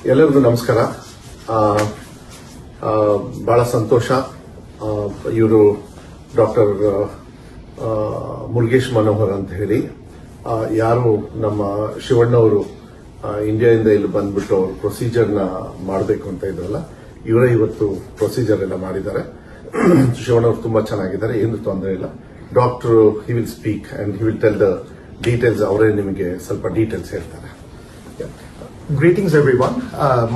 ಎಲ್ಲರಿಗೂ ನಮಸ್ಕಾರ. ಬಹಳ ಸಂತೋಷ. ಇವರು ಡಾಕ್ಟರ್ ಮುರುಗೇಶ್ ಮನೋಹರ್ ಅಂತ ಹೇಳಿ ಯಾರು ನಮ್ಮ ಶಿವಣ್ಣವರು ಇಂಡಿಯಾದಿಂದ ಇಲ್ಲಿ ಬಂದ್ಬಿಟ್ಟು ಅವರು ಪ್ರೊಸೀಜರ್ನ ಮಾಡಬೇಕು ಅಂತ ಇದ್ರಲ್ಲ, ಇವರೇ ಇವತ್ತು ಪ್ರೊಸೀಜರ್ ಎಲ್ಲ ಮಾಡಿದ್ದಾರೆ. ಶಿವಣ್ಣವರು ತುಂಬಾ ಚೆನ್ನಾಗಿದ್ದಾರೆ, ಏನು ತೊಂದರೆ ಇಲ್ಲ. Doctor he will speak and he will tell the details. ಅವರೇ ನಿಮಗೆ ಸ್ವಲ್ಪ ಡೀಟೇಲ್ಸ್ ಹೇಳ್ತಾರೆ. Greetings everyone.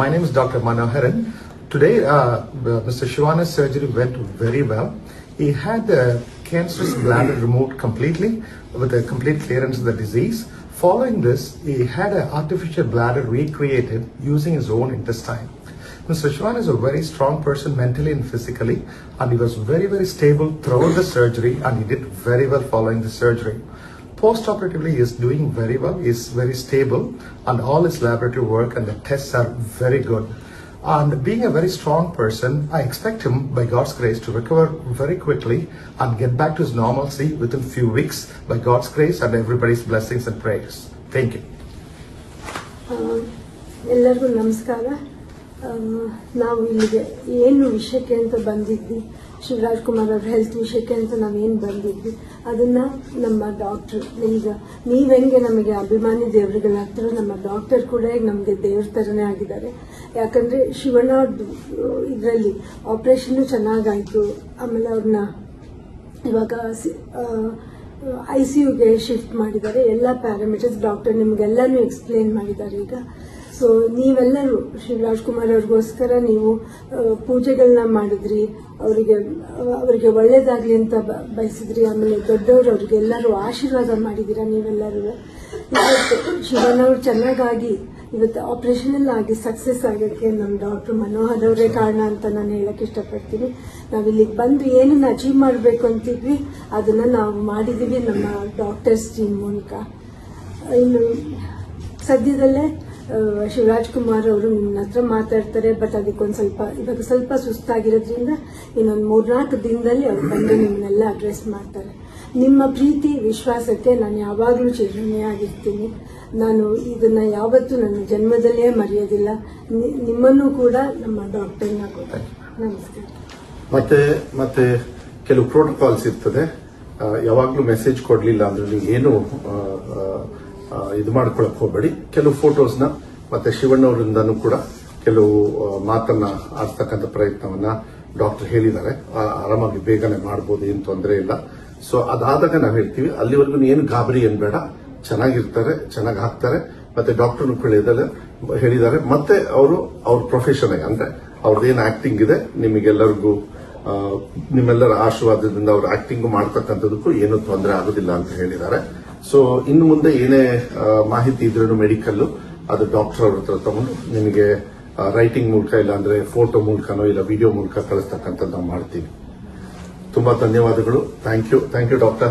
My name is Dr. Manoharan. Today, Mr. Shivana's surgery went very well. He had the cancerous bladder removed completely with a complete clearance of the disease. Following this, he had an artificial bladder recreated using his own intestine. Mr. Shivana is a very strong person mentally and physically, and he was very, very stable throughout the surgery, and he did very well following the surgery. Post-operatively, he is doing very well. He is very stable, and all his laboratory work and the tests are very good. And being a very strong person, I expect him, by God's grace, to recover very quickly and get back to his normalcy within few weeks, by God's grace and everybody's blessings and prayers. Thank you. ಎಲ್ಲರಿಗೂ ನಮಸ್ಕಾರ. ನಾವು ಇಲ್ಲಿಗೆ ಏನು ವಿಷಯಕ್ಕೆ ಅಂತ ಬಂದಿದ್ವಿ, ಶಿವರಾಜ್ ಕುಮಾರ್ ಅವ್ರ health ವಿಷಯಕ್ಕೆ ಅಂತ ನಾವೇನು ಬಂದಿದ್ವಿ, ಅದನ್ನ ನಮ್ಮ ಡಾಕ್ಟರ್, ಈಗ ನೀವೆಂಗೆ ನಮಗೆ ಅಭಿಮಾನಿ ದೇವರುಗಳಾಗ್ತಾರೋ, ನಮ್ಮ ಡಾಕ್ಟರ್ ಕೂಡ ಈಗ ನಮಗೆ ದೇವ್ರ ತರನೇ ಆಗಿದ್ದಾರೆ. ಯಾಕಂದ್ರೆ ಶಿವಣ್ಣ ಇದರಲ್ಲಿ ಆಪರೇಷನ್ ಚೆನ್ನಾಗಾಯ್ತು. ಆಮೇಲೆ ಅವ್ರನ್ನ ಇವಾಗ ICUಗೆ ಶಿಫ್ಟ್ ಮಾಡಿದ್ದಾರೆ. ಎಲ್ಲ ಪ್ಯಾರಾಮೀಟರ್ಸ್ ಡಾಕ್ಟರ್ ನಿಮ್ಗೆಲ್ಲಾನು ಎಕ್ಸ್ಪ್ಲೇನ್ ಮಾಡಿದ್ದಾರೆ. ಈಗ ಸೊ ನೀವೆಲ್ಲರೂ ಶಿವರಾಜ್ ಕುಮಾರ್ ಅವ್ರಿಗೋಸ್ಕರ ನೀವು ಪೂಜೆಗಳನ್ನ ಮಾಡಿದ್ರಿ, ಅವರಿಗೆ ಒಳ್ಳೇದಾಗ್ಲಿ ಅಂತ ಬಯಸಿದ್ರಿ. ಆಮೇಲೆ ದೊಡ್ಡವರು ಅವ್ರಿಗೆಲ್ಲರೂ ಆಶೀರ್ವಾದ ಮಾಡಿದ್ದೀರಾ ನೀವೆಲ್ಲರೂ. ಇವತ್ತು ಶಿವನವ್ರು ಚೆನ್ನಾಗಾಗಿ ಇವತ್ತು ಆಪರೇಷನ್ ಎಲ್ಲ ಆಗಿ ಸಕ್ಸಸ್ ಆಗೋಕ್ಕೆ ನಮ್ಮ ಡಾಕ್ಟರ್ ಮನೋಹರ್ ಅವರೇ ಕಾರಣ ಅಂತ ನಾನು ಹೇಳಕ್ ಇಷ್ಟಪಡ್ತೀನಿ. ನಾವಿಲ್ಲಿಗೆ ಬಂದು ಏನನ್ನ ಅಚೀವ್ ಮಾಡಬೇಕು ಅಂತಿದ್ವಿ ಅದನ್ನ ನಾವು ಮಾಡಿದೀವಿ ನಮ್ಮ ಡಾಕ್ಟರ್ಸ್ ಟೀಮ್ ಮೂಲಕ. ಇನ್ನು ಸದ್ಯದಲ್ಲೇ ಶಿವರಾಜ್ ಕುಮಾರ್ ಅವರು ನಿಮ್ಮ ಹತ್ರ ಮಾತಾಡ್ತಾರೆ. ಬಟ್ ಇವಾಗ ಸ್ವಲ್ಪ ಸುಸ್ತಾಗಿರೋದ್ರಿಂದ ಇನ್ನೊಂದು 3-4 ದಿನದಲ್ಲಿ ಅವ್ರು ಬಂದು ನಿಮ್ಮನ್ನೆಲ್ಲ ಅಡ್ರೆಸ್ ಮಾಡ್ತಾರೆ. ನಿಮ್ಮ ಪ್ರೀತಿ ವಿಶ್ವಾಸಕ್ಕೆ ನಾನು ಯಾವಾಗಲೂ ಚಿರಋಣಿಯಾಗಿರ್ತೀನಿ. ನಾನು ಇದನ್ನ ಯಾವತ್ತೂ ನನ್ನ ಜನ್ಮದಲ್ಲೇ ಮರೆಯೋದಿಲ್ಲ. ನಿಮ್ಮನ್ನು ಕೂಡ ನಮ್ಮ ಡಾಕ್ಟರ್ನ ಕೂಡ ನಮಸ್ಕಾರ. ಮತ್ತೆ ಕೆಲವು ಪ್ರೋಟೋಕಾಲ್ಸ್ ಇರ್ತದೆ. ಯಾವಾಗ್ಲೂ ಮೆಸೇಜ್ ಕೊಡ್ಲಿಲ್ಲ ಅಂದ್ರೆ ನೀವು ಏನು ಇದು ಮಾಡ್ಕೊಳಕ್ ಹೋಗಬೇಡಿ. ಕೆಲವು ಫೋಟೋಸ್ನ ಮತ್ತೆ ಶಿವಣ್ಣವರಿಂದನೂ ಕೂಡ ಕೆಲವು ಮಾತನ್ನ ಆಡ್ತಕ್ಕಂಥ ಪ್ರಯತ್ನವನ್ನ ಡಾಕ್ಟರ್ ಹೇಳಿದ್ದಾರೆ. ಆರಾಮಾಗಿ ಬೇಗನೆ ಮಾಡಬಹುದು, ಏನು ತೊಂದರೆ ಇಲ್ಲ. ಸೊ ಅದಾದಾಗ ನಾವು ಹೇಳ್ತೀವಿ, ಅಲ್ಲಿವರೆಗೂ ಏನು ಗಾಬರಿ ಏನ್ ಬೇಡ, ಚೆನ್ನಾಗಿರ್ತಾರೆ, ಚೆನ್ನಾಗಿ ಹಾಕ್ತಾರೆ. ಮತ್ತೆ ಡಾಕ್ಟರ್ನು ಹೇಳಿದ್ದಾರೆ. ಮತ್ತೆ ಅವ್ರ ಪ್ರೊಫೆಷನ್ ಅಂದ್ರೆ ಅವ್ರದ್ದೇನು ಆಕ್ಟಿಂಗ್ ಇದೆ ನಿಮಗೆಲ್ಲರಿಗೂ ನಿಮ್ಮೆಲ್ಲರ ಆಶೀರ್ವಾದದಿಂದ ಅವ್ರ ಆಕ್ಟಿಂಗ್ ಮಾಡ್ತಕ್ಕಂಥದಕ್ಕೂ ಏನು ತೊಂದರೆ ಆಗೋದಿಲ್ಲ ಅಂತ ಹೇಳಿದ್ದಾರೆ. ಸೊ ಇನ್ನು ಮುಂದೆ ಏನೇ ಮಾಹಿತಿ ಇದ್ರೂ ಮೆಡಿಕಲ್ ಅದು ಡಾಕ್ಟರ್ ಅವ್ರ ಹತ್ರ ತಗೊಂಡು ನಿಮಗೆ ರೈಟಿಂಗ್ ಮೂಲಕ ಇಲ್ಲ ಅಂದ್ರೆ ಫೋಟೋ ಮೂಲಕನೋ ಇಲ್ಲ ವಿಡಿಯೋ ಮೂಲಕ ಕಳಿಸ್ತಕ್ಕಂಥದ್ದು ನಾವು ಮಾಡ್ತೀವಿ. ತುಂಬಾ ಧನ್ಯವಾದಗಳು. Thank you doctor.